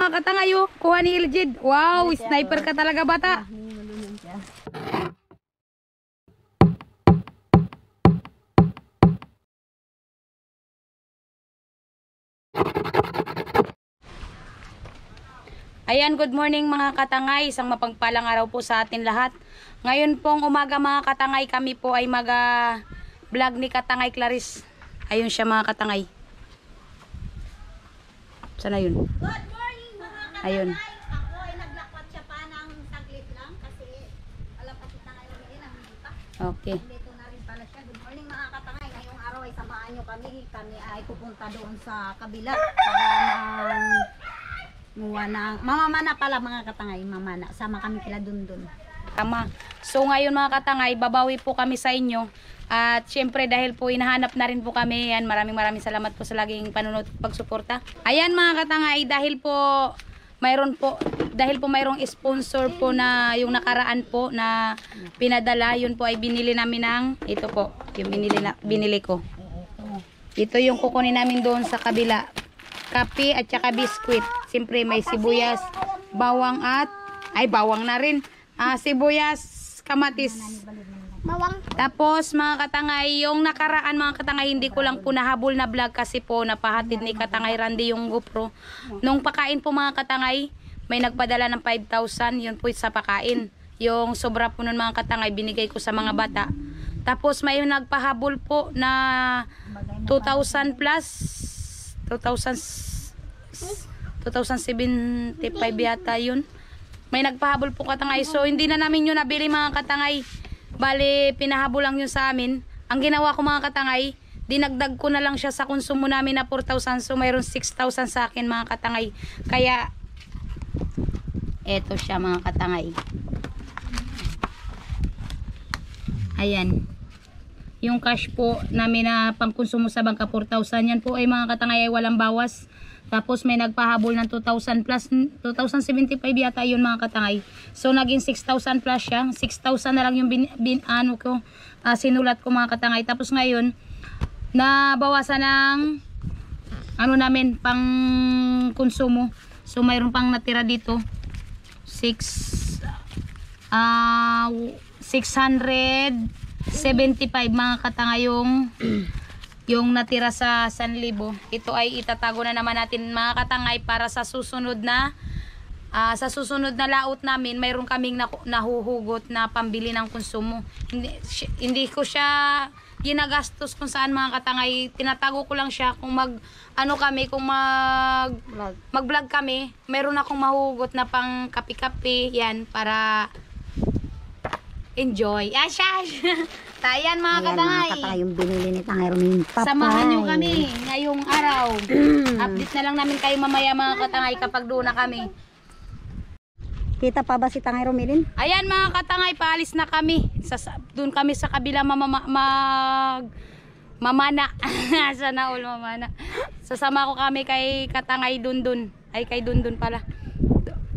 mga katangay, oh. Kuha ni Iljid. Wow, sniper ka talaga, bata. Ayan, good morning mga katangay. Isang mapagpalang araw po sa atin lahat. Ngayon pong umaga mga katangay, kami po ay vlog ni Katangay Clarice. Ayun siya mga katangay. Sana yun? Good morning mga katangay. Ayun. Ako ay naglakpat siya pa ng saglit lang kasi alam pa si Tangay Romilin ang pa. Okay. Dito na rin pala siya. Good morning mga katangay. Ngayong araw ay samahan nyo kami. Kami ay pupunta doon sa kabila para mamamana pala mga katangay. Mamana. Sama kami kila Dundun. Tama. So ngayon mga katangay, babawi po kami sa inyo. At syempre dahil po hinahanap na rin po kami, yan, maraming salamat po sa laging panunod pagsuporta. Ayan mga katangay, dahil po mayroong sponsor po na yung nakaraan po na pinadala, yun po ay binili namin ng, ito po, yung binili ko. Ito yung kukunin namin doon sa kabila. Kape at saka biskwit. Siyempre may sibuyas, bawang bawang na rin. Sibuyas, kamatis. Mawang. Tapos mga katangay, yung nakaraan mga katangay, hindi ko lang po nahabol na vlog kasi po napahatid ni Katangay Randy yung GoPro. Nung pakain po mga katangay, may nagpadala ng 5,000, yun po sa pakain. Yung sobra po nun mga katangay, binigay ko sa mga bata. Tapos may nagpahabol po na 2,000 plus, 2,075 yata yun. May nagpahabol po katangay. So hindi na namin yun nabili mga katangay. Bali, pinahabol lang yun sa amin. Ang ginawa ko mga katangay, dinagdag ko na lang siya sa konsumo namin na 4,000. So, mayroon 6,000 sa akin mga katangay. Kaya, eto siya mga katangay. Ayan. Yung cash po namin na pangkonsumo sa bangka, 4,000. Yan po ay mga katangay ay walang bawas. Tapos may nagpahabol ng 2,000 plus, 2,075 yata yun mga katangay. So naging 6,000 plus siya. 6,000 na lang yung sinulat ko mga katangay. Tapos ngayon, nabawasan ng namin pang konsumo. So mayroon pang natira dito. 675 mga katangay yung natira sa 1,000. Ito ay itatago na naman natin mga katangay para sa susunod na laot namin. Mayroon kaming nahuhugot na pambili ng konsumo. Hindi ko siya ginagastos kung saan mga katangay. Tinatago ko lang siya kung mag-vlog kami. Mayroon akong mahuhugot na pang kape-kape yan para enjoy. Tayan mga katangay. Mga katangay yung binili ni Tangay Romilin. Samahan nyo kami ngayong araw. Update na lang namin kayo mamaya mga katangay kapag doon na kami. Kita pa ba si Tangay Romilin? Ayan mga katangay, paalis na kami. Doon kami sa kabila mamana. Sana all mamana. Sasama ko kami kay Katangay Dundun. Ay kay Dundun pala.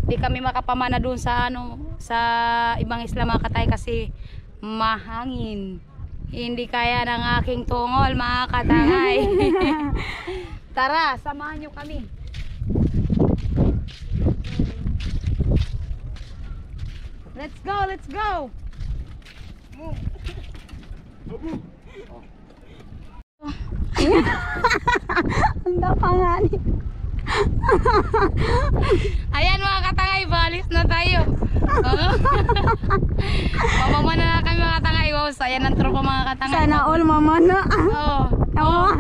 Di kami makapamana doon sa ibang isla mga katay kasi mahangin. Hindi kaya ng aking tungol mga katangay. Tara, samahan nyo kami. Let's go, let's go. Ang dapangani. Ayan mga katangay, balis na tayo. Mamamana na kami mga katangay. Wow, saya ng tropa mga katangay. Sana all mamana. Oo.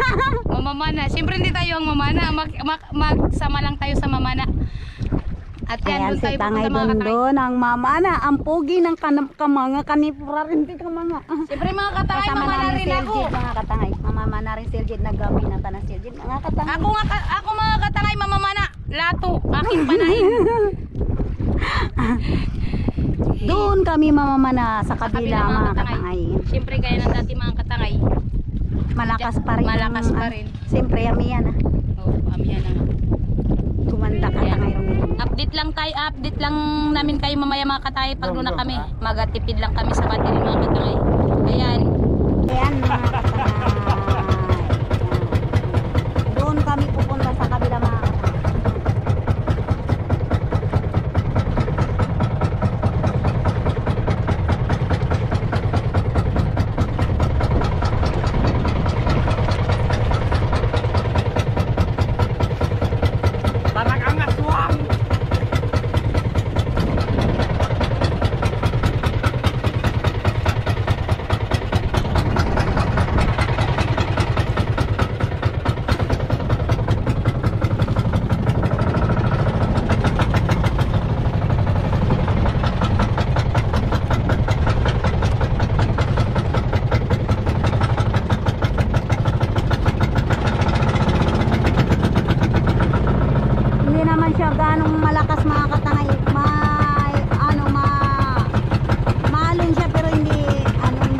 Mamamana. Siyempre hindi tayo ang mamana. Magsama lang tayo sa mamana. At yan, ayan doon si tayo Tangay pupunta mga katangay. Dundun ang mamana. Ang pogi ng kamanga. Kanipura rin di kamanga. Siyempre mga katangay, Kasama mamana namin rin si ako. Eljit mga katangay. Mamamana rin si Eljit. Nagabi na tanang si Eljit. Mga katangay. Ako mga katangay, mamamana. Lato, aking panahin. Doon kami mamamana sa kabila mga katangay. Siyempre kaya ng dati mga katangay. Malakas pa rin. Malakas pa rin. Siyempre amiyan ah. Oo, amihan na nga. Tumanda ka Tangay Romilin. Update lang namin kayo mamaya mga katangay pag doon na kami. Magatipid lang kami sa battery mga katangay. Ayan. Ayan mga katangay. Doon kami pupunta sa kabila mga katangay. ganong malakas mga katangay. Maalon siya pero hindi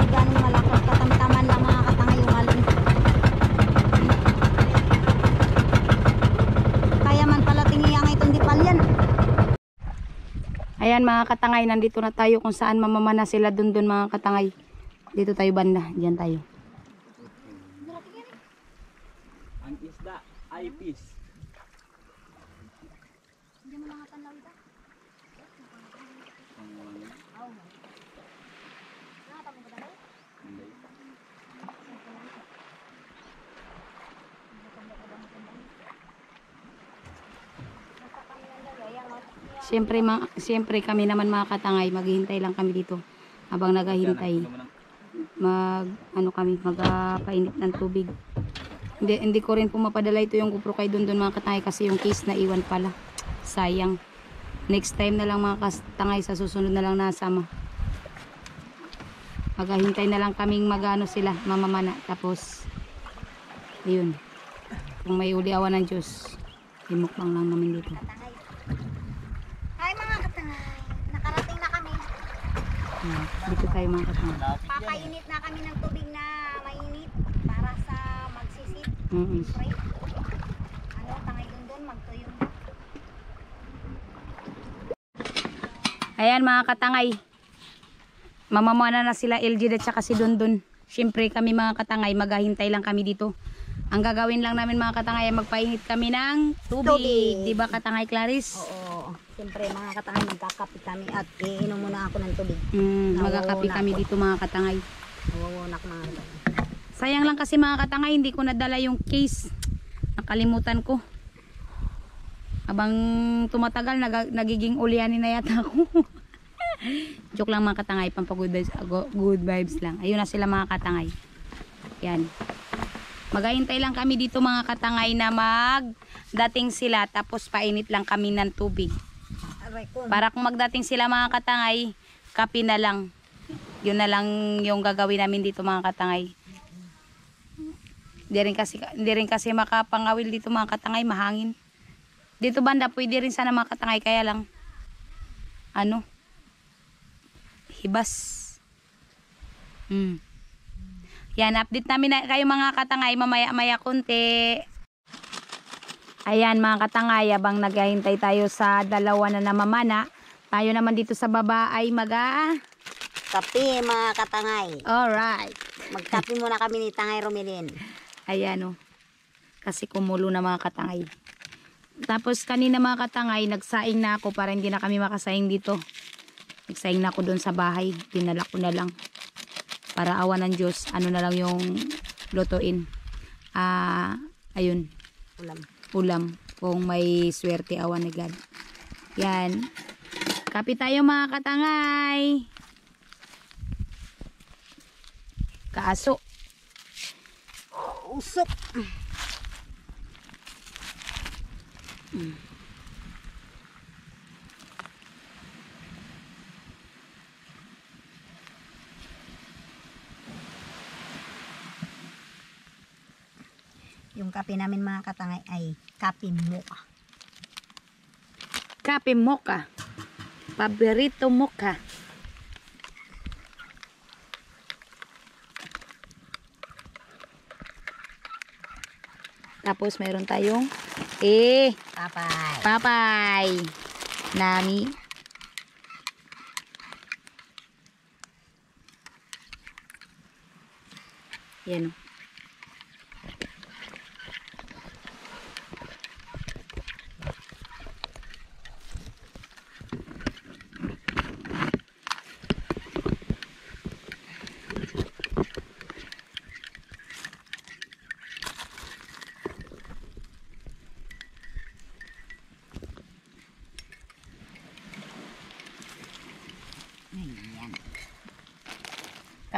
ganong malakas. Katamtaman lang mga katangay yung alon. Kaya man pala tingiyang itong dipalyan. Ayan mga katangay, nandito na tayo kung saan mamamana sila dun mga katangay. Dito tayo banda, diyan tayo. Ang isda ay fish. Siyempre kami naman mga katangay, maghihintay lang kami dito. Habang naghahintay, magpainit ng tubig. Hindi ko rin po mapadala ito yung GoPro kay Dondon mga katangay kasi yung case na iwan pala. Sayang. Next time na lang mga katangay, sa susunod na lang nasama. Maghahintay na lang kaming sila, mamamana. Tapos, ayun. Kung may uli awan ng Diyos, imukbang lang namin dito. Hi mga katangay, nakarating na kami. Dito tayo mga katangay. Papainit na kami ng tubig na mainit para sa magsisit. Spray. Tangay Dondon, magtuyo. Ayan mga katangay, mamamana na sila LG at saka si Dondon. Siyempre kami mga katangay, maghahintay lang kami dito. Ang gagawin lang namin mga katangay ay magpainit kami ng tubig. Diba katangay Clarice? Oo. Siyempre mga katangay, magkakape kami at iinom muna ako ng tubig. Magkakape kami dito mga katangay. Nawawunak mga katangay. Sayang lang kasi mga katangay, hindi ko nadala yung case. Nakalimutan ko. Habang tumatagal, nagiging ulyanin na yata ako. Joke lang mga katangay, good vibes lang. Ayun na sila mga katangay. Yan. Maghahintay lang kami dito mga katangay na magdating sila, tapos painit lang kami ng tubig. Para kung magdating sila mga katangay, kape na lang. Yun na lang yung gagawin namin dito mga katangay. Hindi rin kasi makapangawil dito mga katangay, mahangin. Dito banda pwede rin sana mga katangay, kaya lang hibas. Yan, update namin na kayo mga katangay mamaya-maya konti. Ayan mga katangay, abang naghahintay tayo sa dalawa na namamana, tayo naman dito sa baba ay Kape mga katangay. Alright. Magkape muna kami ni Tangay Romelin. Ayan kasi kumulo na mga katangay. Tapos kanina mga katangay, nagsaing na ako para hindi na kami makasaing dito. Nagsaing na ako doon sa bahay, dinala ko na lang. Para awa ng Diyos, na lang yung lutuin. Ayun. Ulam. Kung may swerte, awa ni God. Yan. Kape tayo mga katangay. Kaaso. Usok. Yung kape namin mga katangay ay kape mocha. Kape mocha. Paborito mocha. Tapos mayroon tayong papay. Nami. Yan o. Ayan.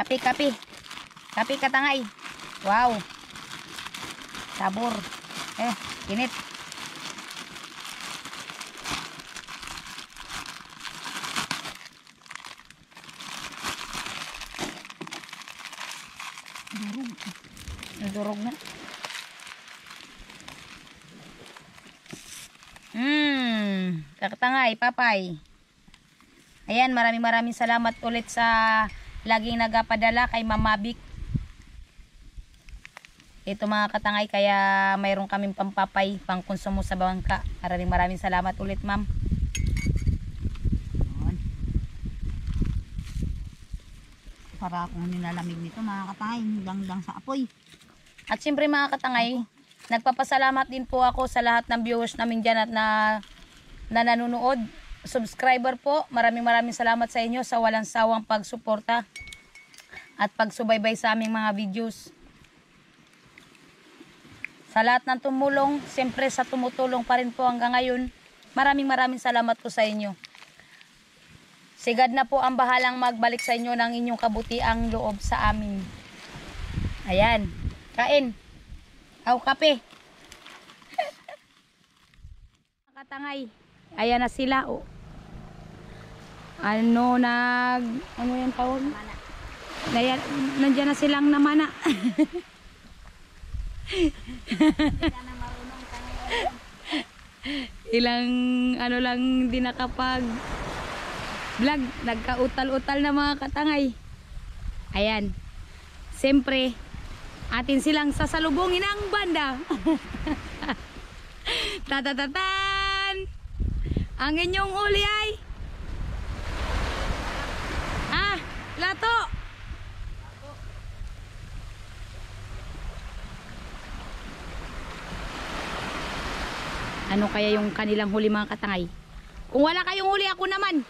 Kape. Kape katangay. Wow. Sabor. Init. Durog na. Kakatangay, papay. Ayan, maraming salamat ulit sa laging nagapadala kay Mamabik. Ito mga katangay, kaya mayroon kaming pampapay, pang konsumo sa bangka. Maraming salamat ulit, ma'am. Para akong nilalamig nito mga katangay, hanggang sa apoy. At siyempre mga katangay, nagpapasalamat din po ako sa lahat ng viewers namin dyan at na nanonood. Subscriber po, maraming salamat sa inyo sa walang sawang pagsuporta at pagsubaybay sa aming mga videos. Sa lahat ng tumulong, siyempre sa tumutulong pa rin po hanggang ngayon, maraming salamat po sa inyo. Sigad na po ang bahalang magbalik sa inyo ng inyong kabutiang loob sa amin. Ayan, kain. Aw, kape. Katangay. Ayan na sila, oh. Ano yan tawag? Nandiyan na silang namana. Ilang lang di nakapag vlog, nagkautal-utal na mga katangay. Ayan. Siyempre, atin silang sasalubungin ang banda. Tatatatan! Ang inyong uli ay lato! Ano kaya yung kanilang huli mga katangay? Kung wala kayong huli, ako naman.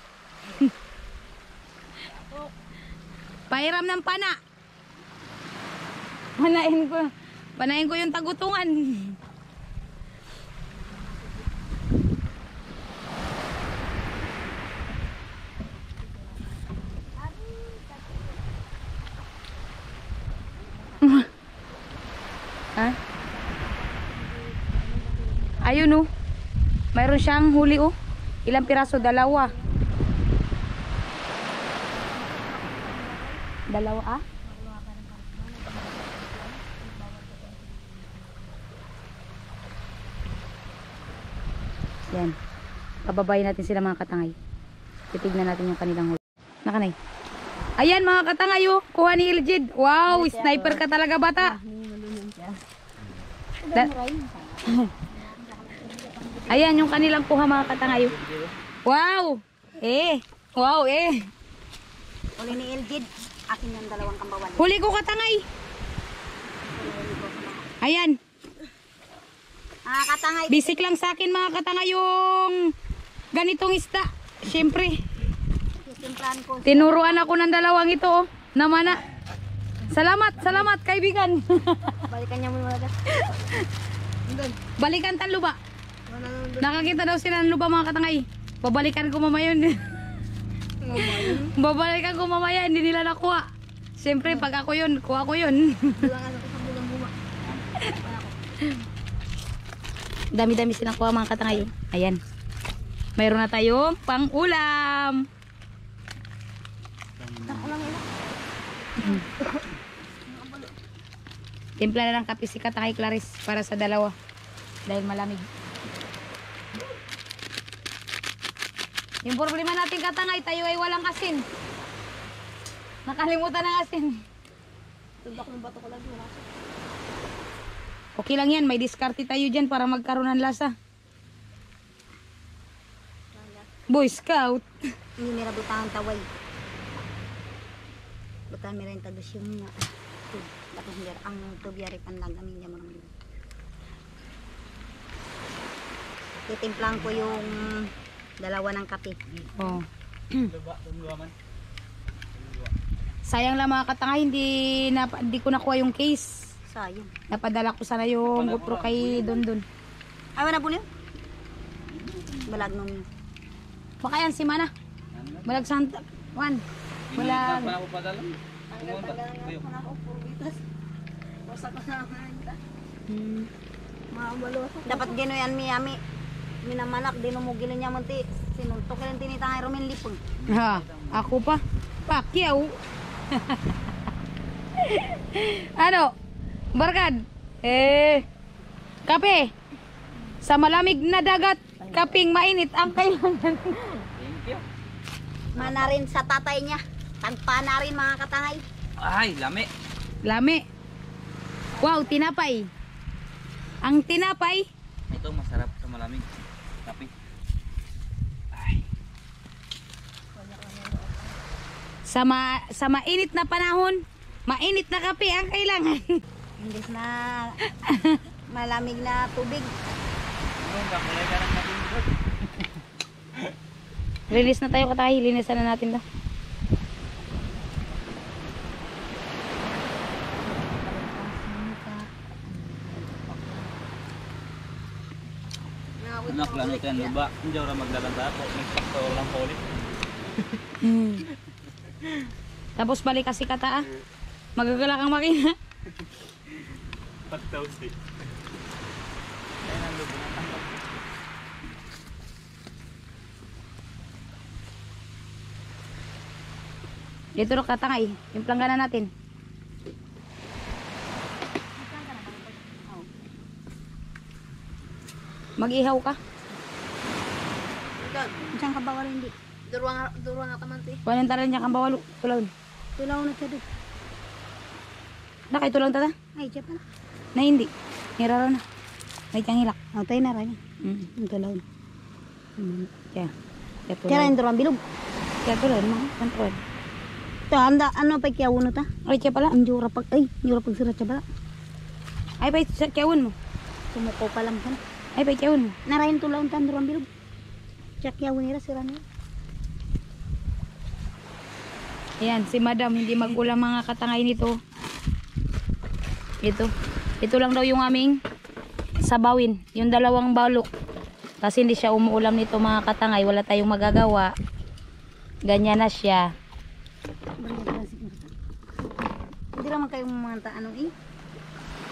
Pahiram ng pana. Panain ko yung tagutungan. Ha? Ayun oh. Mayroon siyang huli oh. Ilang piraso? Dalawa. Dalawa ah? Yan. Pababayin natin sila mga katangay. Titignan natin yung kanilang huli. Nakanay. Ayan mga katangay oh. Kuha ni Iljid. Wow, sniper ka talaga bata. Ayan yung kanilang kuha mga katangay. Wow! Wow eh! Huli ni Eljid, akin yung dalawang kambawan. Huli ko katangay! Ayan! Katangay. Bisik lang sa akin mga katangay yung ganitong isda. Siyempre, tinuruan ako ng dalawang ito oh. Namana. Salamat kaibigan. Balikan niya muna. Balikan tan luba. Nakakita daw sila ng luba mga katangay. Babalikan ko mamaya yun. Babalikan ko mamaya, hindi nila nakuha. Siyempre pag ako yun, kuha ko yun. Dami-dami silang kuha mga katangay. Ayan. Mayroon na tayong pang ulam. Timpla na lang kape si Katangay Clarice para sa dalawa. Dahil malamig. Yung problema natin katangay, tayo ay walang asin. Nakalimutan ng asin. Okay lang yan, may diskarte tayo dyan para magkaroon ng lasa. Boy Scout. Hindi nila butang taway. Butan meron tagos yung tapos ang tubyari panlag amin niya mga. Titimplang ko yung dalawa ng kape. Oh. Sayang lang mga katangay, hindi ko nakuha yung case. Sayang. Napadala ko sana yung GoPro kay Dondon. Ay, wala po niyo? Balag nung yun. Baka yan si Mana. Balag Santa. Balag. Dapat ginoyan miyami. Minamanak, dinumugilin niya munti. Sinuntok yung tinitangay Romin Lipong. Ha, ako pa. Pakyaw. Ano? Barkad? Kape. Sa malamig na dagat, kaping mainit ang kailangan. Thank you. Mana rin sa tatay niya. Tagpa na rin mga katangay. Ay, lami. Lami. Wow, tinapay. Ang tinapay. Ito masarap sa malamig. Kape. Ay. Sa mainit na panahon, mainit na kape ang kailangan. Imbis na malamig na tubig. Ayun, kakulay ka ng matindot. Release na tayo katay, linisan na natin ba? Anak lang ito yan, luba. Hindi ako maglalanda ako. May sakto lang ulit. Tapos balik kasi kata ah. Magagala kang makina. Pagtaw si. Ayun ang lubo ng tangkap. Dito ro katangay, yung planggana natin. Mag-ihaw ka. Diyan ka bawal hindi. Durwa nga kamanti. Walang taran niya kang bawal. Tulawin. Tulaw na siya doon. Nakay tulang tata? Ay, siya pala. Na hindi. Niraro na. May tiyang hilak. O, tayo na rin. Mm. Ang tulaw na. Kaya. Kaya Kaya rin durang bilog. Kaya tulawin mo. Kontrol. Ito, anda, ano pa kaya uno ta? Ay, kaya pala. Ang jura pag, ay, jura pag sirat siya pala. Ay, pa, kiyawin mo. Sumuko pa lang kan. Ay, pa, kiyawin mo. Narayin tulaw ta, durang bilog. Siya kaya unira, sira na yun. Ayan, si madam, hindi magulang mga katangay nito. Ito lang daw yung aming sabawin. Yung dalawang balok. Kasi hindi siya umuulam nito mga katangay. Wala tayong magagawa. Ganyan na siya. Hindi naman kayo mga ano eh.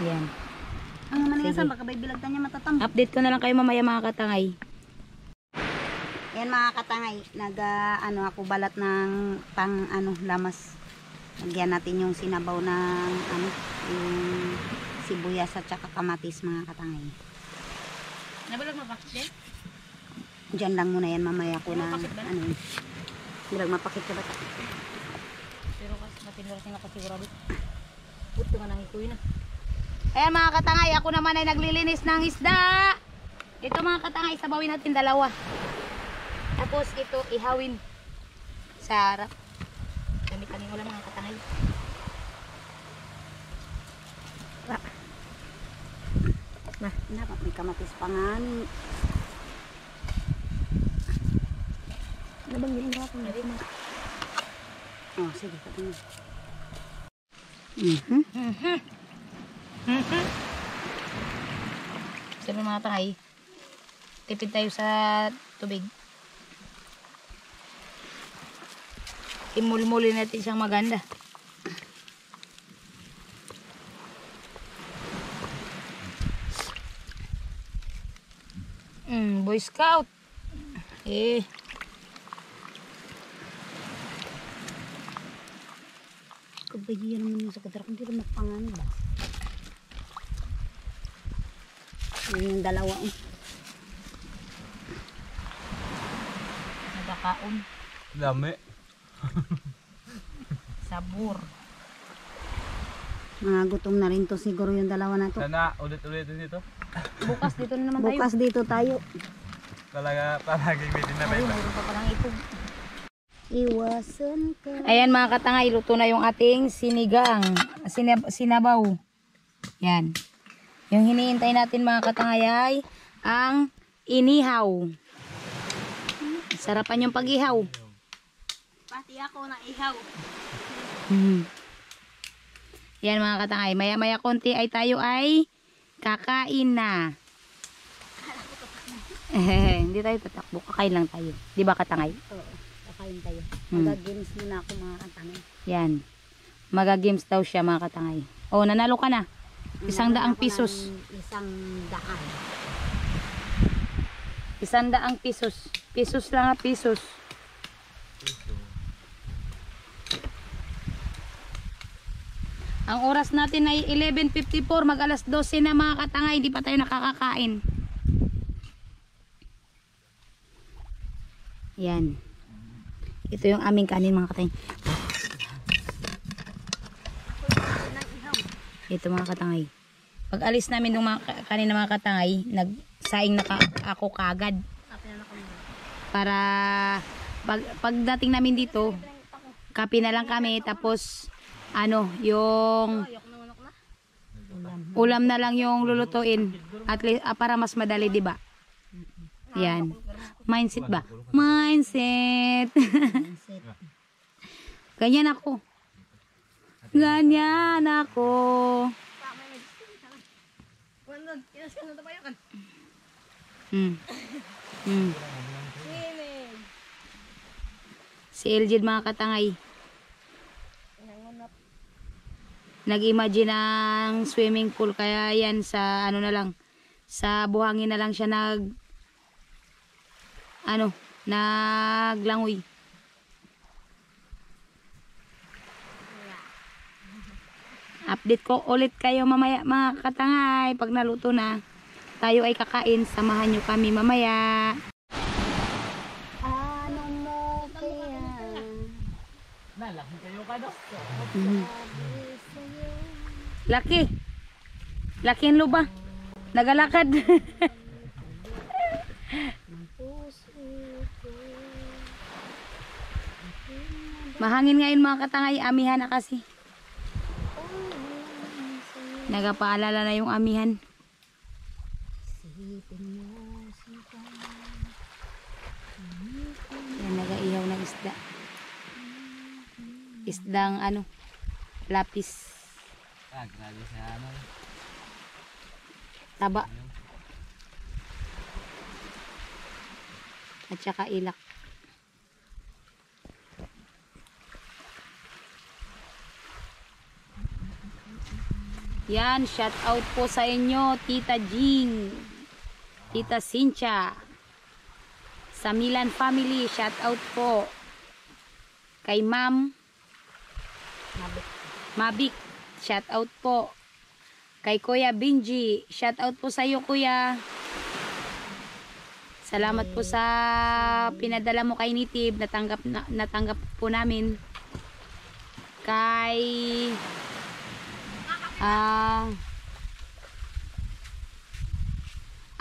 Ayan. Ang manigasan, Sige. baka may bilagtan niya matatam. Update ko na lang kayo mamaya mga katangay. Yan mga katangay, ano ako balat ng pang ano lamas. Lagyan natin yung sinabaw ng ano, yung sibuyas at saka kamatis mga katangay. Nabalag mo ba? Diyan lang muna yan, mamaya ko na ano yun. Bilag mapakit ka ba ta? Pero kasi matinurasin ako sigurado. Puto nga nang ikuin na. Ayan mga katangay, ako naman ay naglilinis ng isda. Ito mga katangay, sabawin natin dalawa. Tapos ito ihawin sa harap. Kami ulam mga katangay. Dapat may kamatis pa nga ni. Nabanggit mo ako. Oh, sige, patingin. Sabi mga katangay, tipid tayo sa tubig. Imulmuli natin siyang maganda. Boy Scout. Eh. Kabayian naman yung sa kadra kung di rin magpangan ba? Yun yung dalawa. Nagkakaon. Lami. Sabor. Mga gutom na rin to siguro yung dalawa na to. Sana ulit-ulit dito. Bukas dito na naman tayo. Bukas dito tayo. Talaga palaging may Ay, dinabay ba? meron pa palang ipog. Iwasan ka. Ayan mga katangay, luto na yung ating sinigang. Sinabaw. Yan. Yung hinihintay natin mga katangay ay ang inihaw. Sarapan yung pag-ihaw. Pati ako na ihaw. Yan mga katangay, maya-maya konti ay tayo ay kakain na. Hindi tayo tatakbo, kakain lang tayo. Di ba katangay? Oo, kakain tayo. Hmm. Mag-games muna ako mga katangay. Yan. Maga-games daw siya mga katangay. Oh, nanalo ka na. 100 pesos. 100. 100 pesos. Pesos lang pesos. Ang oras natin ay 11:54, mag alas 12 na mga katangay, hindi pa tayo nakakakain. Yan. Ito yung aming kanin mga katangay. Ito mga katangay. Pag alis namin ng mga kanin na mga katangay, nagsaing na ako kagad. Para pagdating namin dito, kape na lang kami, tapos ano, yung ulam na lang yung lulutuin. At least, para mas madali, di ba? Yan. Mindset ba? Mindset. Ganyan ako. Ganyan ako. Si Eljid mga katangay. Nag-imagine ng swimming pool, kaya yan sa ano na lang, sa buhangin na lang siya naglangoy. Update ko ulit kayo mamaya mga katangay. Pag naluto na, tayo ay kakain. Samahan nyo kami mamaya. Ano mo kaya? Nalaki kayo ka daw. Laki. Laki ang luba. Nagalakad. Mahangin ngayon mga katangay. Amihan na kasi. Nagapaalala na yung amihan. Yan, nagaihaw ng isda. Isdang lapis. Grabe sa ano. Taba. At saka ilak. Yan, shout out po sa inyo, Tita Jing, Tita Cynthia, sa Milan family, shout out po. Kay Ma'am Mabik, shout out po. Kay Kuya Benji, shout out po sa iyo Kuya. Salamat po sa pinadala mo kay Nitib, natanggap po namin. Kay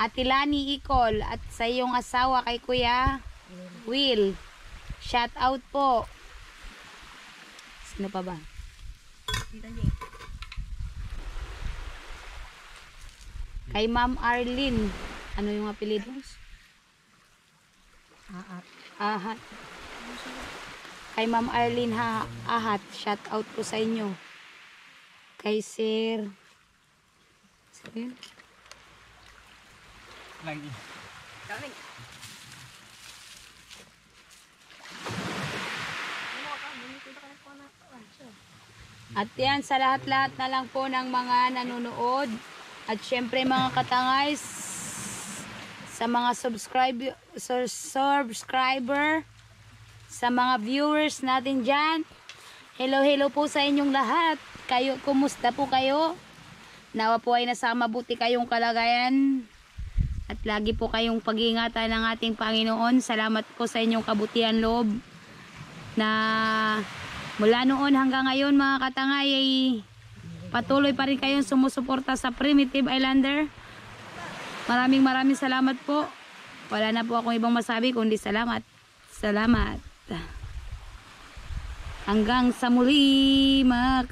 Ate Lani Icol at sa iyong asawa kay Kuya Will, shout out po. Sino pa ba? Kay Ma'am Arlene, ano yung apelyido? Ahat. Kay Ma'am Arlene Ahat, shout out po sa inyo. Kay Sir Lagi. at yan sa lahat-lahat na lang po ng mga nanonood. At syempre mga katangay, sa mga subscriber, sa mga viewers natin dyan, hello po sa inyong lahat. Kayo, kumusta po kayo? Nawa po ay nasa mabuti kayong kalagayan. At lagi po kayong pag-iingatan ng ating Panginoon. Salamat po sa inyong kabutihan loob. Na mula noon hanggang ngayon mga katangay ay patuloy pa rin kayong sumusuporta sa Primitive Islander. Maraming salamat po. Wala na po akong ibang masabi kundi salamat. Salamat. Hanggang sa muli mga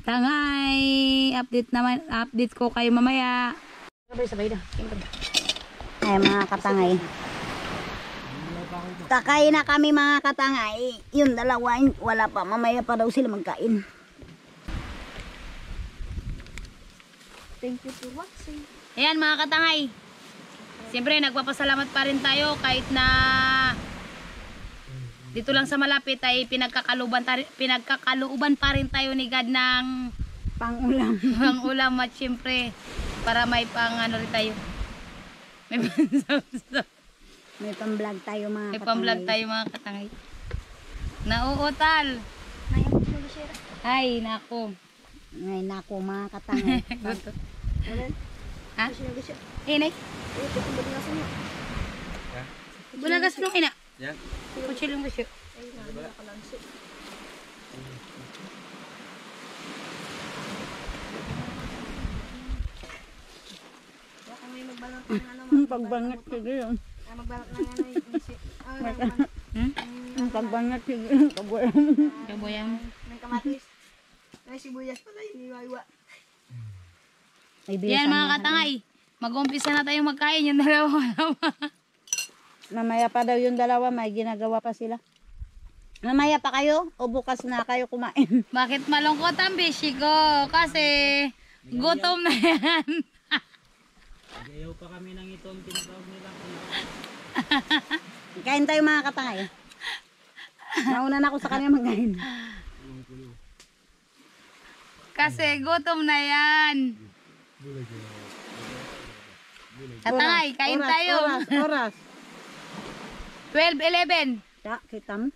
katangay. Update ko kayo mamaya. Ay mga katangay. Kakain na kami mga katangay. Yung dalawa, wala pa. Mamaya pa daw sila magkain. Thank you for watching. Ayan mga katangay. Siyempre nagpapasalamat pa rin tayo kahit na dito lang sa malapit ay pinagkakalooban pa rin tayo ni God ng Pang-ulam. pang-ulam at siyempre para may pang ano rin tayo. May pang-vlog tayo mga May katangay. pang-vlog tayo mga katangay. Nauutal. Ay, nako. Ay nako mga katangay. Ha? Inay. Bulagas nung ina. Yan. Kutsilong gusto. Ay, nakalansi. Baka may magbalot ng ano. Pagbangat sige yun. Magbalot ng ano. Ang pagbangat sige. Kabuyan. Kaboyang. May kamatis. May sibuyas pala. Iniwaiwa. Yan mga katangay. Mag-umpisa na tayong magkain yung dalawa. Mamaya pa daw yung dalawa, may ginagawa pa sila. Mamaya pa kayo o bukas na kayo kumain? Bakit malungkot ang bishi ko? Kasi gutom na yan. Ayaw pa kami ng itong tinatawag nila. Kain tayo mga katangay. Nauna na ako sa kanya magkain. Kasi gutom na yan. Katangay, kain tayo. Oras. 12:11. Ya, kita mo.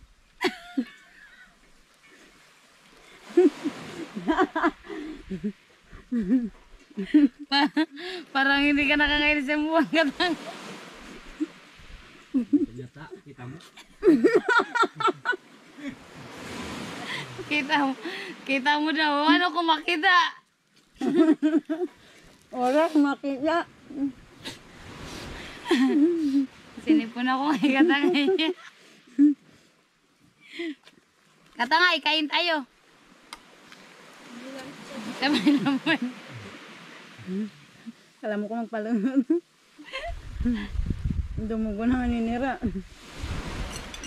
Parang hindi ka nakakain sa buwan katang. Ternyata, kita mo. Kita mo daw. Ano kung makita? Oras makita. Sinipon ako kay katangay niya. Katangay, kain tayo. Sabay naman. Alam mo ko magpalunod. Dumugo na maninira.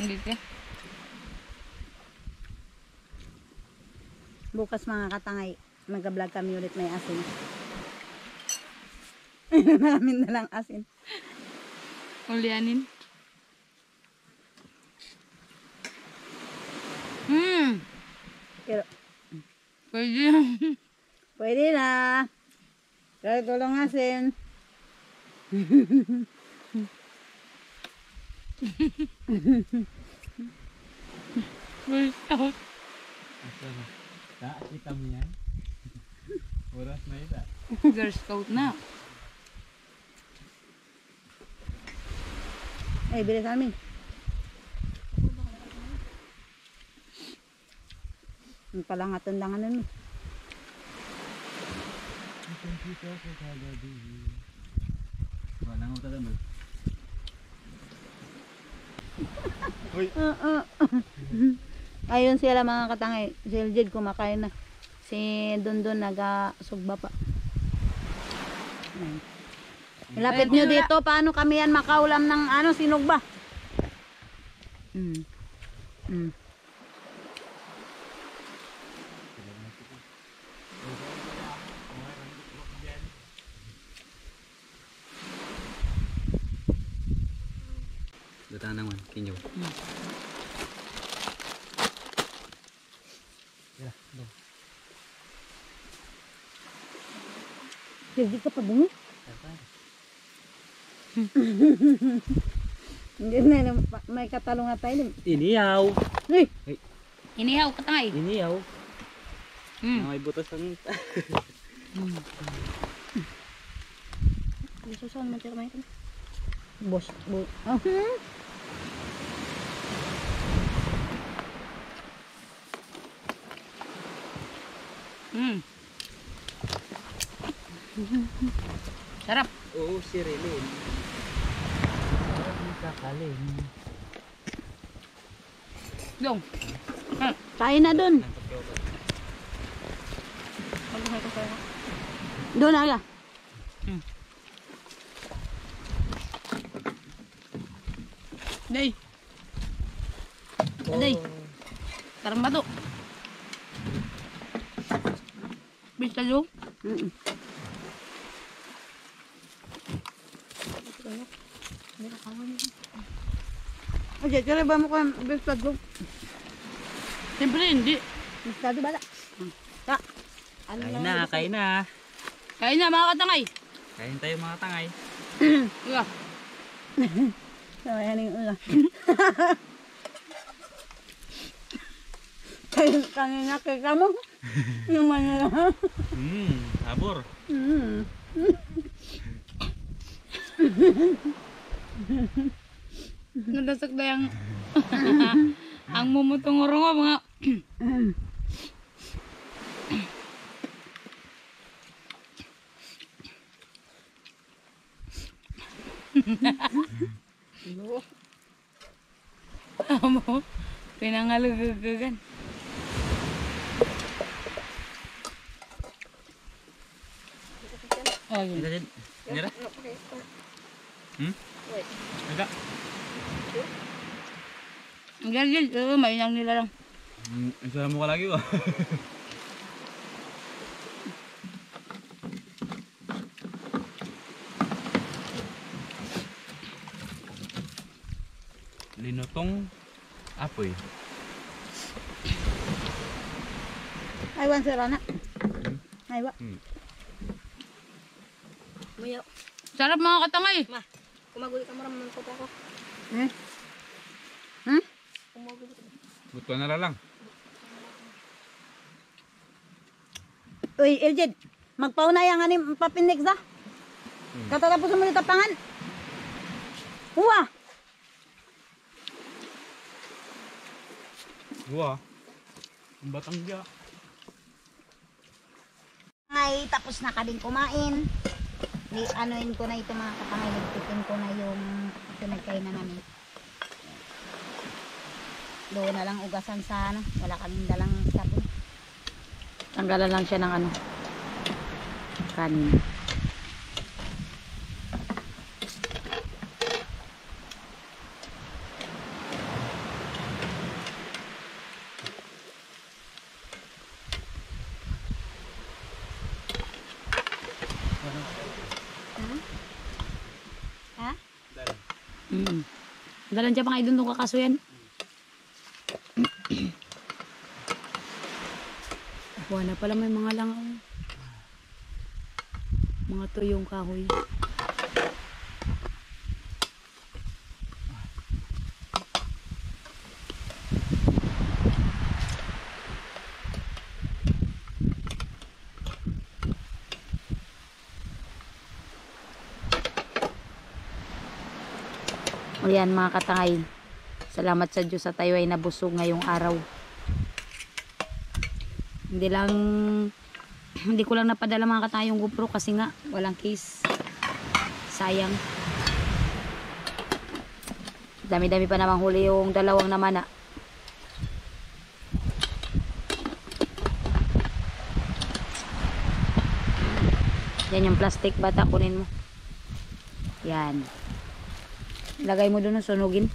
Hindi ka. Bukas mga katangay, mag-vlog kami ulit may asin. Maraming na lang asin. Ulianin. Pero Pwede. pwede na. Kahit walang asin. Kita mo yan. Oras na ita. Girl Scout na. Ay, bilis namin. Ang palangatan lang ano mo. Wala nga ito mo. Ayun sila mga katangay. Si Eljid kumakain na. Si Dondon nagasugba pa. Ayun. Ilapit nyo dito. Paano kami yan makaulam ng ano, sinugba? Data naman, kinyo. Eljid ka pa bungi? Hindi na, may katalong nga tayo. Iniyaw. Ay! Inihaw, katangay. Iniyaw. Mm. May butas ang... Susan mo siya kumain. Boss. Oh. Sarap. Oo, si Rilin. Kakalin. Dong. Kain na dun. Doon ala. Day. Day. Tarang bato. Bisa jo. Oye, kaya ba mo ko best pag Siyempre hindi. Estado bala. Ta. Kain na, kain na. Kain na mga katangay. Kain tayo mga tangay. Iga. So, yan yung ulo. Kanina kaya mo. Yung manila. Sabor. Nadasag na yung ang mumutong-urong ko mga amo pinangalugagagan. Oh, yun. Ito din. Nira? Aga. Ganyan, mainang nila lang. Isa mo ka lagi ba? Linutong apoy. Aywan sila na. Aywa. Mayo. Sarap mga katangay. Ma, kumaguli ka maraming ko pa ako. Hmm? Hmm? Kumaguli ka. Buto na lang. Uy, Eljed, magpauna yung anim papinik da. Katatapos mo nito pangan. Uwa. Buwa. Ang batang diya. Ay, tapos na ka din kumain. Di, anuin ko na ito mga katangay. Nagtitin ko na yung pinagkainan namin. Doon na lang ugasan sa ano. Wala kaming dalang sabon. Tanggalan lang siya ng ano, kanin. Ha? Dalan siya pang idun kakasuyan. Buwan na pala may mga langaw. Mga tuyong kahoy. Ayan mga katangay. Salamat sa Diyos sa tayo ay nabusog ngayong araw. Hindi ko lang napadala mga katangay yung GoPro kasi nga walang case. Sayang. Dami-dami pa namang huli yung dalawang namana. Yan yung plastic bata, kunin mo. Yan. Lagay mo doon, sunugin.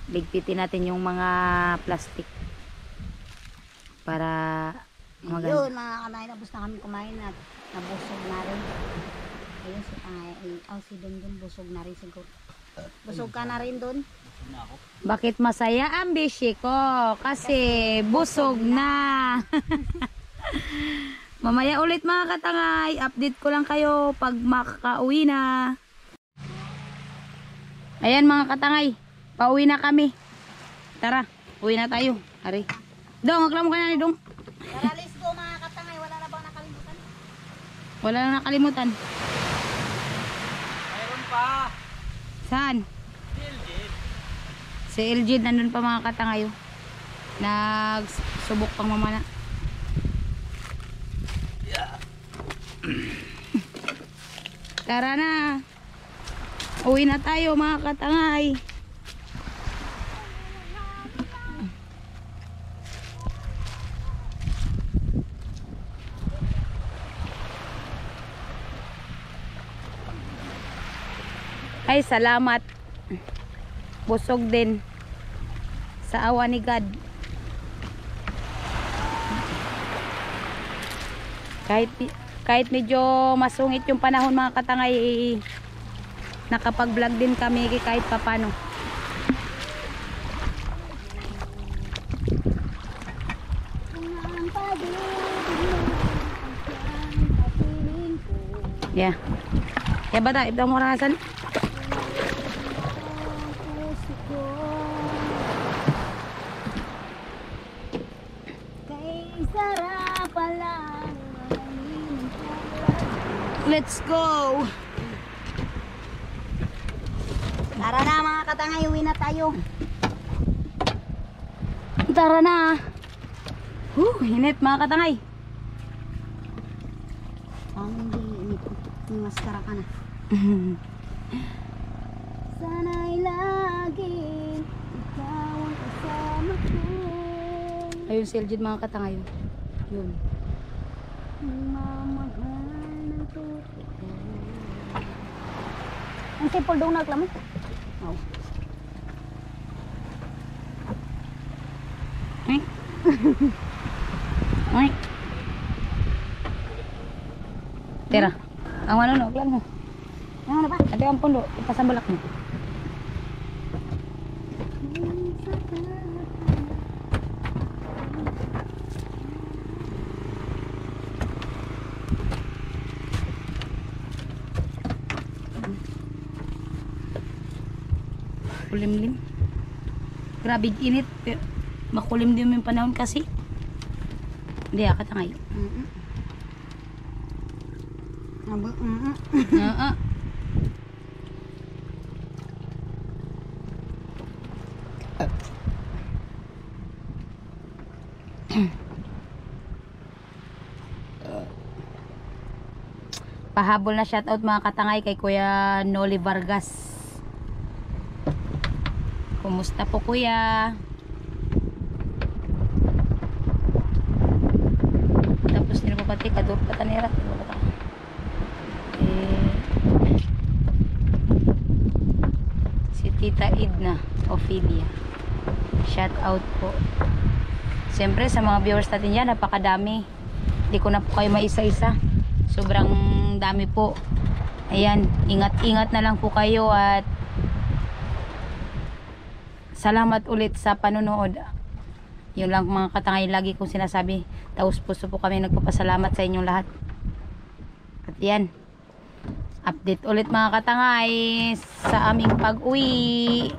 Ligpitin natin yung mga plastic para maganda. Yun mga kanain. Tapos na kami kumain at nabusog na rin. Ayun si Tangay. Si Dundun busog na rin siguro. Busog ka na rin dun. Bakit masaya ang bishi ko? Kasi busog na. Mamaya ulit mga katangay. Update ko lang kayo pag makakauwi na. Ayan mga katangay. Pauwi na kami. Tara, uwi na tayo. Hari. Dong, maglamo ka na ni Dong. Tara, let's go mga katangay. Wala na bang nakalimutan? Wala na nakalimutan. Mayroon pa. Saan? Si Eljid nandun pa mga katangay. Nagsubok pang mamana. Tara na. Uwi na tayo mga katangay. Ay, salamat. Busog din. Sa awa ni God. Kahit medyo masungit yung panahon mga katangay, nakapag-vlog din kami kahit papano. Yeah. Ya bata, ito mo rasan. Let's go. Tara na mga katangay, uwi na tayo. Tara na. Hinit mga katangay. Hindi init. May maskara ka na. Sana'y laging ikaw ang kasama ko. Ayun si Eljid mga katangay. Yun. Mamahal ng totoo. Ang sipol daw naglamay. Oh. Ay. Ay. Tira. Ang ano no, klan mo. Ano na ba? Ate ang pundo, ipasambalak mo. Kulimlim. Grabe init. Pero makulim din yung panahon kasi. Hindi katangay. Pahabol na shoutout mga katangay kay Kuya Noli Vargas. Kumusta po kuya? Tapos nila pa pati kador patanera. Si Tita Edna Ophelia. Shoutout po. Siyempre sa mga viewers natin yan, napakadami. Hindi ko na po kayo maisa-isa. Sobrang dami po. Ayan, ingat-ingat na lang po kayo at salamat ulit sa panonood. Yun lang mga katangay, lagi kong sinasabi. Taos puso po kami nagpapasalamat sa inyong lahat. At yan, update ulit mga katangay sa aming pag-uwi.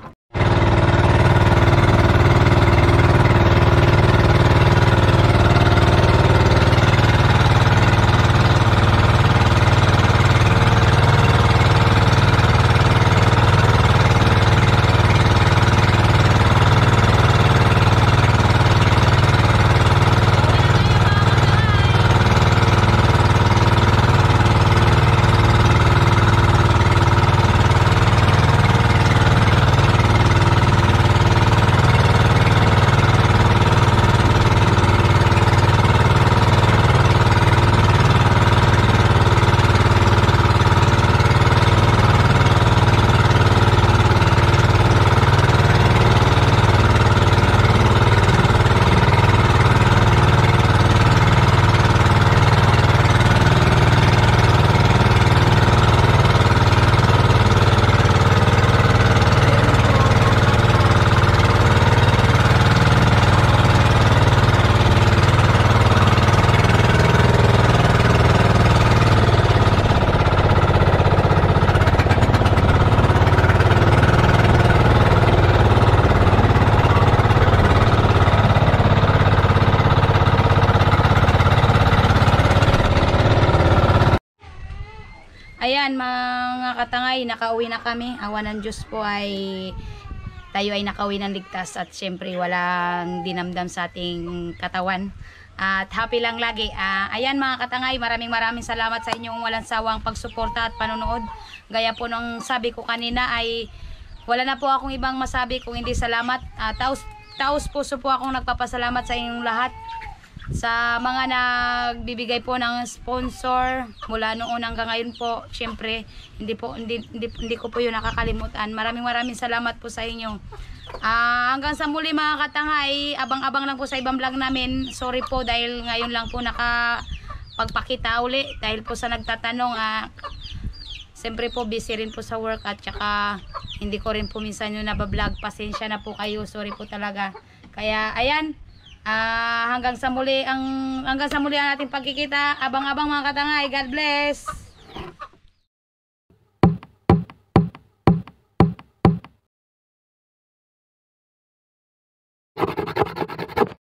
Ayan mga katangay, nakauwi na kami. Awa ng Diyos po ay tayo ay nakauwi ng ligtas at syempre walang dinamdam sa ating katawan. At happy lang lagi. Ayan mga katangay, maraming salamat sa inyong walang sawang pagsuporta at panonood. Gaya po nung sabi ko kanina ay wala na po akong ibang masabi kung hindi salamat. Taos puso po akong nagpapasalamat sa inyong lahat. Sa mga nagbibigay po ng sponsor mula noon hanggang ngayon po, syempre hindi ko po yun nakakalimutan. Maraming salamat po sa inyo. Hanggang sa muli mga katangay, abang-abang lang po sa ibang vlog namin. Sorry po dahil ngayon lang po nakapagpakita uli dahil po sa nagtatanong. Siyempre po busy rin po sa work at saka hindi ko rin po minsan yung nabablog. Pasensya na po kayo, sorry po talaga. Kaya ayan, hanggang sa muli ang ating pagkikita. Abang-abang mga katangay. God bless.